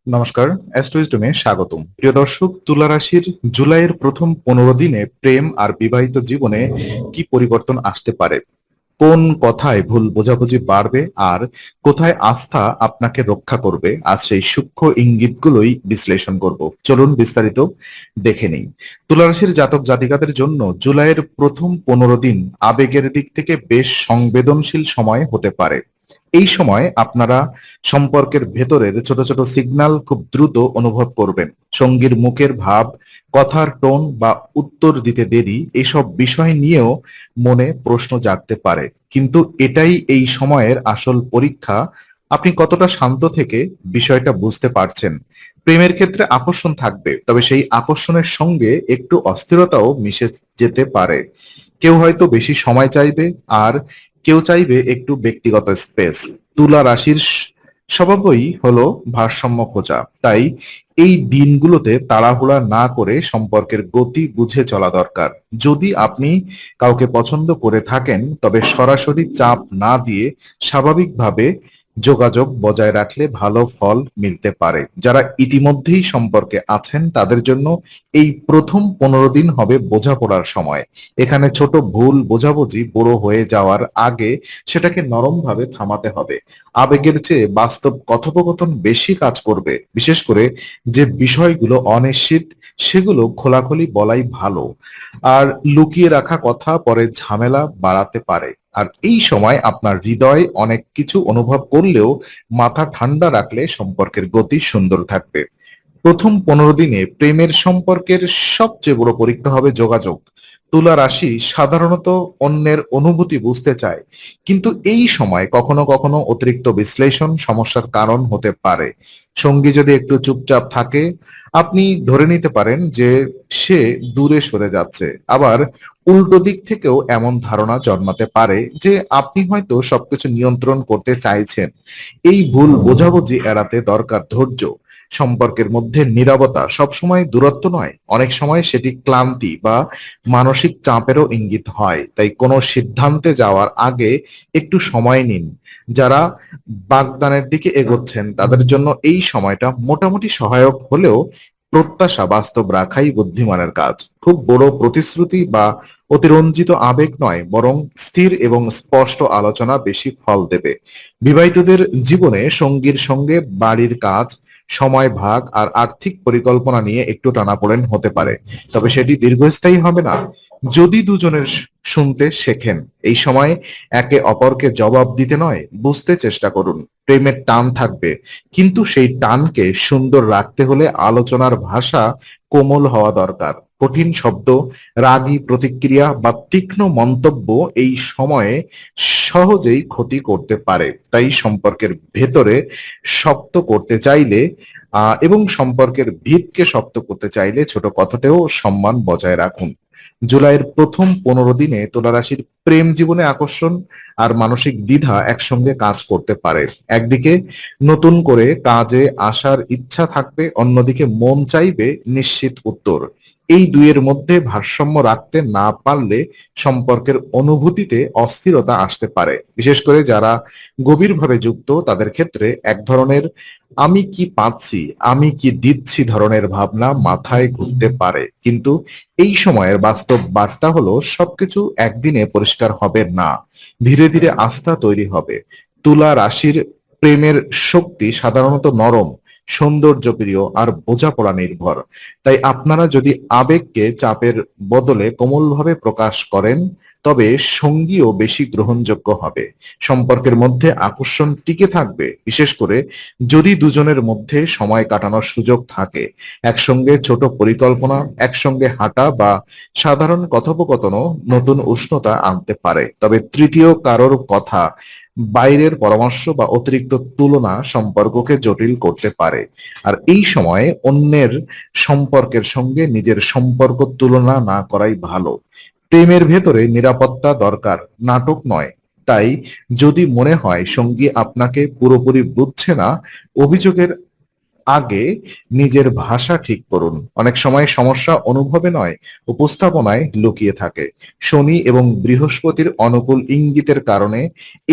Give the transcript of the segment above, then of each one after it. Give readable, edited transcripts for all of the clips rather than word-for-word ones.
নমস্কার, অ্যাস্ট্রোইজডমে স্বাগতম। প্রিয় দর্শক, তুলা রাশির জুলাইয়ের প্রথম 15 দিনে প্রেম আর বিবাহিত জীবনে কি পরিবর্তন আসতে পারে, কোন কথায় ভুল বোঝাবুঝি বাড়বে আর কোথায় আস্থা আপনাকে রক্ষা করবে, আজ সেই সূক্ষ্ম ইঙ্গিতগুলোই বিশ্লেষণ করব। চলুন বিস্তারিত দেখে নিই। তুলা রাশির জাতক জাতিকাদের জন্য জুলাইয়ের প্রথম 15 দিন আবেগের দিক থেকে বেশ সংবেদনশীল সময় হতে পারে। এই সময় আপনারা সম্পর্কের ভেতরের ছোট ছোট সিগন্যাল খুব দ্রুত অনুভব করবেন। সঙ্গীর মুখের ভাব, কথার টোন বা উত্তর দিতে দেরি, এসব বিষয় নিয়েও মনে প্রশ্ন জাগতে পারে। কিন্তু এটাই এই সময়ের আসল পরীক্ষা, আপনি কতটা শান্ত থেকে বিষয়টা বুঝতে পারছেন। প্রেমের ক্ষেত্রে আকর্ষণ থাকবে, তবে সেই আকর্ষণের সঙ্গে একটু অস্থিরতাও মিশে যেতে পারে। কেউ হয়তো বেশি সময় চাইবে, আর কেউ চাইবে একটু ব্যক্তিগত স্পেস। তুলা রাশির স্বভাবই হলো ভারসাম্য খোঁজা, তাই এই দিনগুলোতে তাড়াহুড়া না করে সম্পর্কের গতি বুঝে চলা দরকার। যদি আপনি কাউকে পছন্দ করে থাকেন, তবে সরাসরি চাপ না দিয়ে স্বাভাবিকভাবে যোগাযোগ বজায় রাখলে ভালো ফল মিলতে পারে। যারা ইতিমধ্যেই সম্পর্কে আছেন, তাদের জন্য এই প্রথম 15 দিন হবে বোঝাপড়ার সময়। এখানে ছোট ভুল বোঝাবুঝি বড় হয়ে যাওয়ার আগে সেটাকে নরমভাবে থামাতে হবে। আবেগের চেয়ে বাস্তব কথোপকথন বেশি কাজ করবে। বিশেষ করে যে বিষয়গুলো অনিশ্চিত, সেগুলো খোলাখুলি বলাই ভালো। আর লুকিয়ে রাখা কথা পরে ঝামেলা বাড়াতে পারে। আর এই সময় আপনার হৃদয় অনেক কিছু অনুভব করলেও মাথা ঠান্ডা রাখলে সম্পর্কের গতি সুন্দর থাকবে। প্রথম 15 দিনে প্রেমের সম্পর্কের সবচেয়ে বড় পরীক্ষা হবে যোগাযোগ। তুলা রাশি সাধারণত অন্যের অনুভূতি বুঝতে চায়, কিন্তু এই সময় কখনো কখনো অতিরিক্ত বিশ্লেষণ সমস্যার কারণ হতে পারে। সঙ্গী যদি একটু চুপচাপ থাকে, আপনি ধরে নিতে পারেন যে সে দূরে সরে যাচ্ছে। আবার উল্টো দিক থেকেও এমন ধারণা জন্মাতে পারে যে আপনি হয়তো সবকিছু নিয়ন্ত্রণ করতে চাইছেন। এই ভুল বোঝাবুঝি এড়াতে দরকার ধৈর্য। সম্পর্কের মধ্যে নীরবতা সবসময় দূরত্ব নয়, অনেক সময় সেটি ক্লান্তি বা মানসিক চাপেরও ইঙ্গিত হয়। তাই কোনো সিদ্ধান্তে যাওয়ার আগে একটু সময় নিন। যারা বাগদানের দিকে এগোচ্ছেন, তাদের জন্য এই সময়টা মোটামুটি সহায়ক হলেও প্রত্যাশা বাস্তব রাখাই বুদ্ধিমানের কাজ। খুব বড় প্রতিশ্রুতি বা অতিরঞ্জিত আবেগ নয়, বরং স্থির এবং স্পষ্ট আলোচনা বেশি ফল দেবে। বিবাহিতদের জীবনে সঙ্গীর সঙ্গে বাড়ির কাজ, সময় ভাগ আর আর্থিক পরিকল্পনা নিয়ে একটু টানাপোড়েন হতে পারে, তবে সেটি দীর্ঘস্থায়ী হবে না যদি দুজনের শুনতে শেখেন। এই সময় একে অপরকে জবাব দিতে নয়, বুঝতে চেষ্টা করুন। প্রেমের টান থাকবে, কিন্তু সেই টানকে সুন্দর রাখতে হলে আলোচনার ভাষা কোমল হওয়া দরকার। কঠিন শব্দ, রাগী প্রতিক্রিয়া বা তীক্ষ্ণ মন্তব্য এই সময়ে সহজেই ক্ষতি করতে পারে। তাই সম্পর্কের ভেতরে শক্ত করতে চাইলে এবং সম্পর্কের ভিতকে শক্ত করতে চাইলে ছোট কথাতেও সম্মান বজায় রাখুন। জুলাইয়ের প্রথম 15 দিনে তুলা রাশির প্রেম জীবনে আকর্ষণ আর মানসিক দ্বিধা একসঙ্গে কাজ করতে পারে। একদিকে নতুন করে কাজে আসার ইচ্ছা থাকবে, অন্যদিকে মন চাইবে নিশ্চিত উত্তর। এই দুইয়ের মধ্যে ভারসাম্য রাখতে না পারলে সম্পর্কের অনুভূতিতে অস্থিরতা আসতে পারে। বিশেষ করে যারা গভীরভাবে যুক্ত, তাদের ক্ষেত্রে এক ধরনের আমি কি পাচ্ছি, আমি কি দিচ্ছি ধরনের ভাবনা মাথায় ঘুরতে পারে। কিন্তু এই সময়ের বাস্তব বার্তা হলো সবকিছু একদিনে পরিষ্কার হবে না, ধীরে ধীরে আস্থা তৈরি হবে। তুলা রাশির প্রেমের শক্তি সাধারণত নরম, সৌন্দর্যপ্রিয় আর বোঝাপড়া নির্ভর। তাই আপনারা যদি আবেগকে চাপের বদলে কোমলভাবে প্রকাশ করেন, তবে সঙ্গীও বেশি গ্রহণযোগ্য হবে। সম্পর্কের মধ্যে আকর্ষণ টিকে থাকবে, বিশেষ করে যদি দুজনের মধ্যে সময় কাটানোর সুযোগ থাকে। একসঙ্গে ছোট পরিকল্পনা, একসঙ্গে হাঁটা বা সাধারণ কথোপকথনও নতুন উষ্ণতা আনতে পারে। তবে তৃতীয় কারোর কথা, বাইরের পরামর্শ বা অতিরিক্ত তুলনা সম্পর্ককে জটিল করতে পারে। আর এই সময়ে অন্যের সম্পর্কের সঙ্গে নিজের সম্পর্ক তুলনা না করাই ভালো। প্রেমের ভেতরে নিরাপত্তা দরকার, নাটক নয়। তাই যদি মনে হয় সঙ্গী আপনাকে পুরোপুরি বুঝছে না, অভিযোগের আগে নিজের ভাষা ঠিক করুন। অনেক সময় সমস্যা অনুভবে নয়, উপস্থাপনায় লুকিয়ে থাকে। শনি এবং বৃহস্পতির অনুকূল ইঙ্গিতের কারণে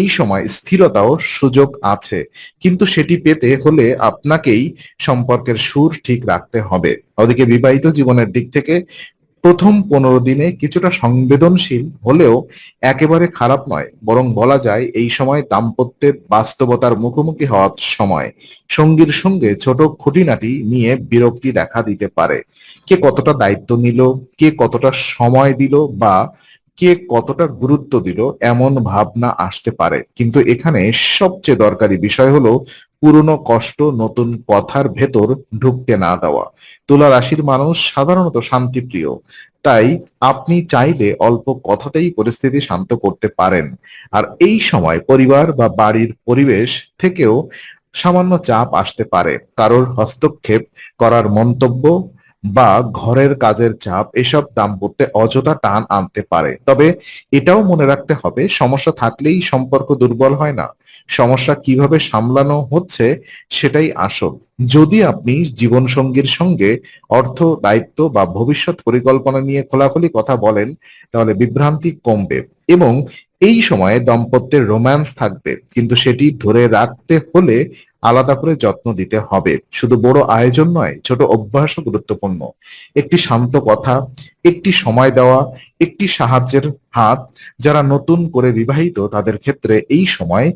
এই সময় স্থিরতাও সুযোগ আছে, কিন্তু সেটি পেতে হলে আপনাকেই সম্পর্কের সুর ঠিক রাখতে হবে। ওদিকে বিবাহিত জীবনের দিক থেকে প্রথম 15 দিনে কিছুটা সংবেদনশীল হলেও একেবারে খারাপ নয়, বরং বলা যায় এই সময় দাম্পত্যের বাস্তবতার মুখোমুখি হওয়ার সময়। সঙ্গীর সঙ্গে ছোট খুঁটিনাটি নিয়ে বিরক্তি দেখা দিতে পারে। কে কতটা দায়িত্ব নিল, কে কতটা সময় দিল, বা কে কতটা গুরুত্ব দিল, এমন ভাবনা আসতে পারে। কিন্তু এখানে সবচেয়ে দরকারি বিষয় হলো পুরনো কষ্ট নতুন কথার ভেতর ঢুকতে না দেওয়া। তুলা রাশির মানুষ সাধারণত শান্তিপ্রিয়, তাই আপনি চাইলে অল্প কথাতেই পরিস্থিতি শান্ত করতে পারেন। আর এই সময় পরিবার বা বাড়ির পরিবেশ থেকেও সামান্য চাপ আসতে পারে। কারোর হস্তক্ষেপ করার মন্তব্য বা ঘরের কাজের চাপ এসব দাম্পত্যে অযথা টান আনতে পারে। তবে এটাও মনে রাখতে হবে, সমস্যা থাকলেই সম্পর্ক দুর্বল হয় না, সমস্যা কিভাবে সামলানো হচ্ছে সেটাই আসল। যদি আপনি জীবনসঙ্গীর সঙ্গে অর্থ, দায়িত্ব বা ভবিষ্যৎ পরিকল্পনা নিয়ে খোলাখুলি কথা বলেন, তাহলে বিভ্রান্তি কমবে এবং এই সময়ে দাম্পত্যের রোম্যান্স থাকবে। কিন্তু সেটি ধরে রাখতে হলে আলাদা করে যত্ন দিতে হবে। শুধু বড় আয়োজন নয়, ছোট অভ্যাসও গুরুত্বপূর্ণ। একটি শান্ত কথা, একটি সময় দেওয়া, একটি সাহায্যের হাত। যারা নতুন করে বিবাহিত তাদের ক্ষেত্রে এই সময়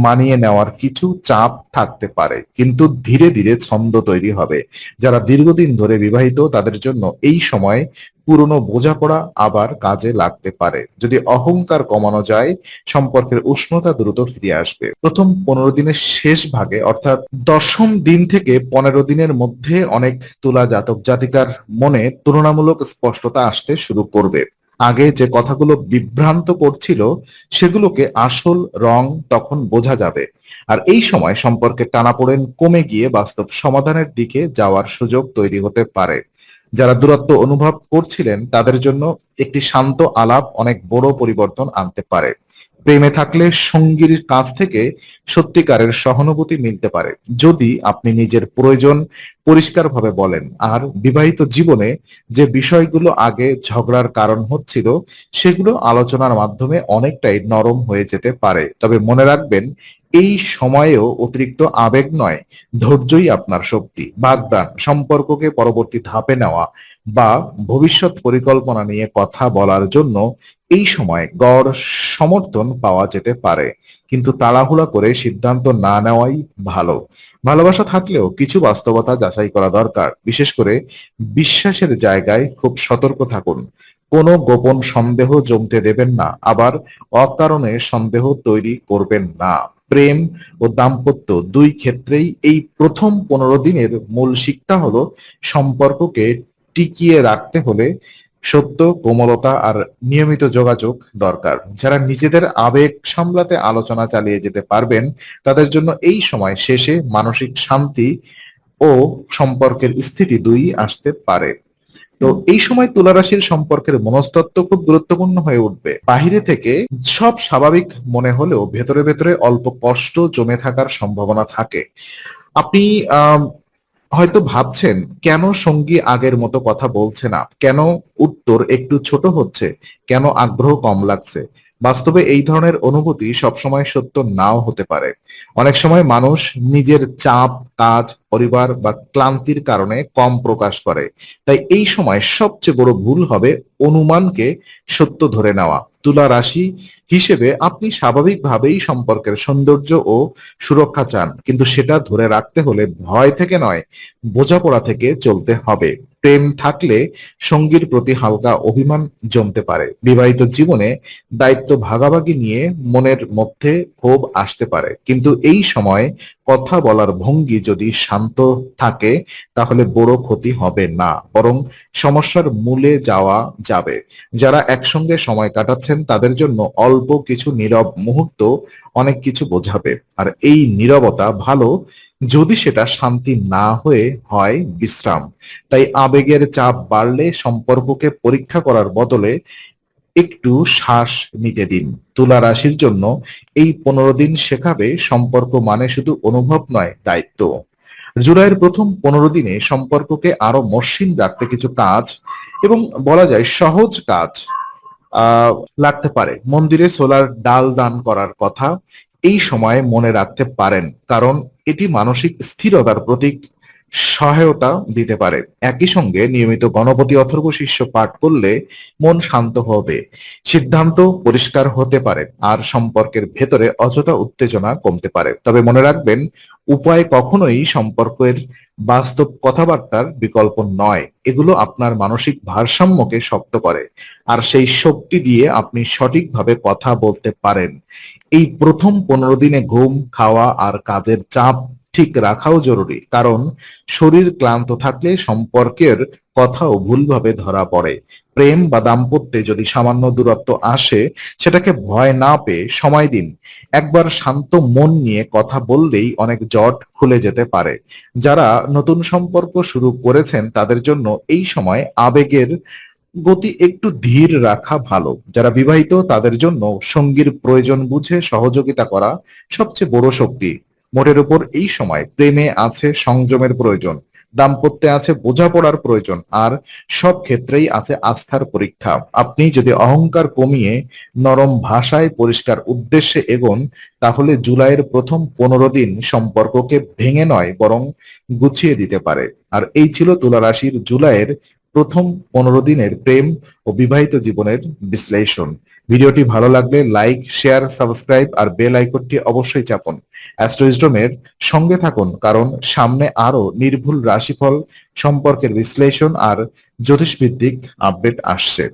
মানিয়ে নেওয়ার কিছু চাপ থাকতে পারে, কিন্তু ধীরে ধীরে ছন্দ তৈরি হবে। যারা দীর্ঘদিন ধরে বিবাহিত তাদের জন্য এই সময় পুরনো বোঝাপড়া আবার কাজে লাগতে পারে। যদি অহংকার কমানো যায়, সম্পর্কের উষ্ণতা দ্রুত ফিরে আসবে। প্রথম 15 দিনের শেষ ভাগে, অর্থাৎ 10ম দিন থেকে 15 দিনের মধ্যে অনেক তুলা জাতক জাতিকার মনে তুলনামূলক স্পষ্টতা আসতে শুরু করবে। আগে যে কথাগুলো বিভ্রান্ত করছিল সেগুলোকে আসল রং তখন বোঝা যাবে। আর এই সময় সম্পর্কের টানাপোড়েন কমে গিয়ে বাস্তব সমাধানের দিকে যাওয়ার সুযোগ তৈরি হতে পারে। যারা দূরত্ব অনুভব করছিলেন তাদের জন্য একটি শান্ত আলাপ অনেক বড় পরিবর্তন আনতে পারে। প্রেমে থাকলে সঙ্গীর কাছ থেকে সত্যিকারের সহানুভূতি মিলতে পারে যদি আপনি নিজের প্রয়োজন পরিষ্কারভাবে বলেন। আর বিবাহিত জীবনে যে বিষয়গুলো আগে ঝগড়ার কারণ হচ্ছিল সেগুলো আলোচনার মাধ্যমে অনেকটাই নরম হয়ে যেতে পারে। তবে মনে রাখবেন, এই সময়েও অতিরিক্ত আবেগ নয়, ধৈর্যই আপনার শক্তি। বাগদান সম্পর্ককে পরবর্তী ধাপে নেওয়া বা ভবিষ্যৎ পরিকল্পনা নিয়ে কথা বলার জন্য এই সময় গড় সমর্থন পাওয়া যেতে পারে, কিন্তু তাড়াহুড়া করে সিদ্ধান্ত না নেওয়াই ভালো। ভালোবাসা থাকলেও কিছু বাস্তবতা যাচাই করা দরকার। বিশেষ করে বিশ্বাসের জায়গায় খুব সতর্ক থাকুন। কোনো গোপন সন্দেহ জমতে দেবেন না, আবার অকারণে সন্দেহ তৈরি করবেন না। প্রেম ও দাম্পত্য দুই ক্ষেত্রেই এই প্রথম 15 দিনের মূল শিক্ষা হলো সম্পর্ককে টিকিয়ে রাখতে হলে সত্য, কোমলতা আর নিয়মিত যোগাযোগ দরকার। যারা নিজেদের আবেগ সামলাতে আলোচনা চালিয়ে যেতে পারবেন তাদের জন্য এই সময় শেষে মানসিক শান্তি ও সম্পর্কের স্থিতি দুই আসতে পারে। তো এই সময় তুলা রাশির সম্পর্কের মনস্তত্ত্ব খুব গুরুত্বপূর্ণ হয়ে উঠবে। বাহিরে থেকে সব স্বাভাবিক মনে হলেও ভেতরে ভেতরে অল্প কষ্ট জমে থাকার সম্ভাবনা থাকে। আপনি হয়তো ভাবছেন, কেন সঙ্গী আগের মতো কথা বলছে না, কেন উত্তর একটু ছোট হচ্ছে, কেন আগ্রহ কম লাগছে। বাস্তবে এই ধরনের অনুভূতি সবসময় সত্য নাও হতে পারে। অনেক সময় মানুষ নিজের চাপ, কাজ, পরিবার বা ক্লান্তির কারণে কম প্রকাশ করে। তাই এই সময় সবচেয়ে বড় ভুল হবে অনুমানকে সত্য ধরে নেওয়া। তুলা রাশি হিসেবে আপনি স্বাভাবিকভাবেই সম্পর্কের সৌন্দর্য ও সুরক্ষা চান, কিন্তু সেটা ধরে রাখতে হলে ভয় থেকে নয়, বোঝাপড়া থেকে চলতে হবে। প্রেম থাকলে সঙ্গীর প্রতি হালকা অভিমান জমতে পারে। বিবাহিত জীবনে দায়িত্ব ভাগাভাগি নিয়ে মনের মধ্যে ক্ষোভ আসতে পারে, কিন্তু এই সময় কথা বলার ভঙ্গি যদি শান্ত থাকে তাহলে বড় ক্ষতি হবে না, বরং সমস্যার মূলে যাওয়া যাবে। যারা একসঙ্গে সময় কাটাচ্ছেন তাদের জন্য অল্প কিছু নীরব মুহূর্ত অনেক কিছু বোঝাবে। আর এই নীরবতা ভালো যদি সেটা শান্তি না হয়ে হয় বিশ্রাম। তাই আবেগের চাপ বাড়লে সম্পর্ককে পরীক্ষা করার বদলে একটু শ্বাস নিতে দিন। তুলা রাশির জন্য এই 15 দিন শেখাবে সম্পর্ক মানে শুধু অনুভব নয়, দায়িত্ব। জুলাইয়ের প্রথম 15 দিনে সম্পর্ককে আরো মসৃণ রাখতে কিছু কাজ এবং বলা যায় সহজ কাজ আহ লাগতে পারে। মন্দিরে সোলার ডাল দান করার কথা এই সময়ে মনে রাখতে পারেন, কারণ এটি মানসিক স্থিরতার প্রতীক, সহায়তা দিতে পারে। একই সঙ্গে নিয়মিত গণপতি অথর্ব শীর্ষ পাঠ করলে মন শান্ত হবে, সিদ্ধান্ত পরিষ্কার হতে পারে আর সম্পর্কের ভেতরে অযথা উত্তেজনা কমতে পারে। তবে মনে রাখবেন, উপায় কখনোই সম্পর্কের বাস্তব কথাবার্তার বিকল্প নয়। এগুলো আপনার মানসিক ভারসাম্যকে শক্ত করে আর সেই শক্তি দিয়ে আপনি সঠিকভাবে কথা বলতে পারেন। এই প্রথম 15 দিনে ঘুম, খাওয়া আর কাজের চাপ ঠিক রাখাও জরুরি, কারণ শরীর ক্লান্ত থাকলে সম্পর্কের কথাও ভুলভাবে ধরা পড়ে। প্রেম বা দাম্পত্যে যদি সামান্য দূরত্ব আসে, সেটাকে ভয় না পেয়ে সময় দিন। একবার শান্ত মন নিয়ে কথা বললেই অনেক জট খুলে যেতে পারে। যারা নতুন সম্পর্ক শুরু করেছেন তাদের জন্য এই সময় আবেগের গতি একটু ধীর রাখা ভালো। যারা বিবাহিত তাদের জন্য সঙ্গীর প্রয়োজন বুঝে সহযোগিতা করা সবচেয়ে বড় শক্তি। মোটের উপর এই সময় প্রেমে আছে সংযমের প্রয়োজন, দাম্পত্যে আছে বোঝাপড়ার প্রয়োজন, আর সব ক্ষেত্রেই আছে আস্থার পরীক্ষা। আপনি যদি অহংকার কমিয়ে নরম ভাষায় পরিষ্কার উদ্দেশ্যে এগোন, তাহলে জুলাইয়ের প্রথম 15 দিন সম্পর্ককে ভেঙে নয় বরং গুছিয়ে দিতে পারে। আর এই ছিল তুলা রাশির জুলাইয়ের প্রথম 15 দিনের প্রেম ও বিবাহিত জীবনের বিশ্লেষণ। ভিডিওটি ভালো লাগলে লাইক, শেয়ার, সাবস্ক্রাইব আর বেল আইকনটি অবশ্যই চাপুন। অ্যাস্ট্রোইজডমের সঙ্গে থাকুন, কারণ সামনে আরো নির্ভুল রাশিফল, সম্পর্কের বিশ্লেষণ আর জ্যোতিষভিত্তিক আপডেট আসছে।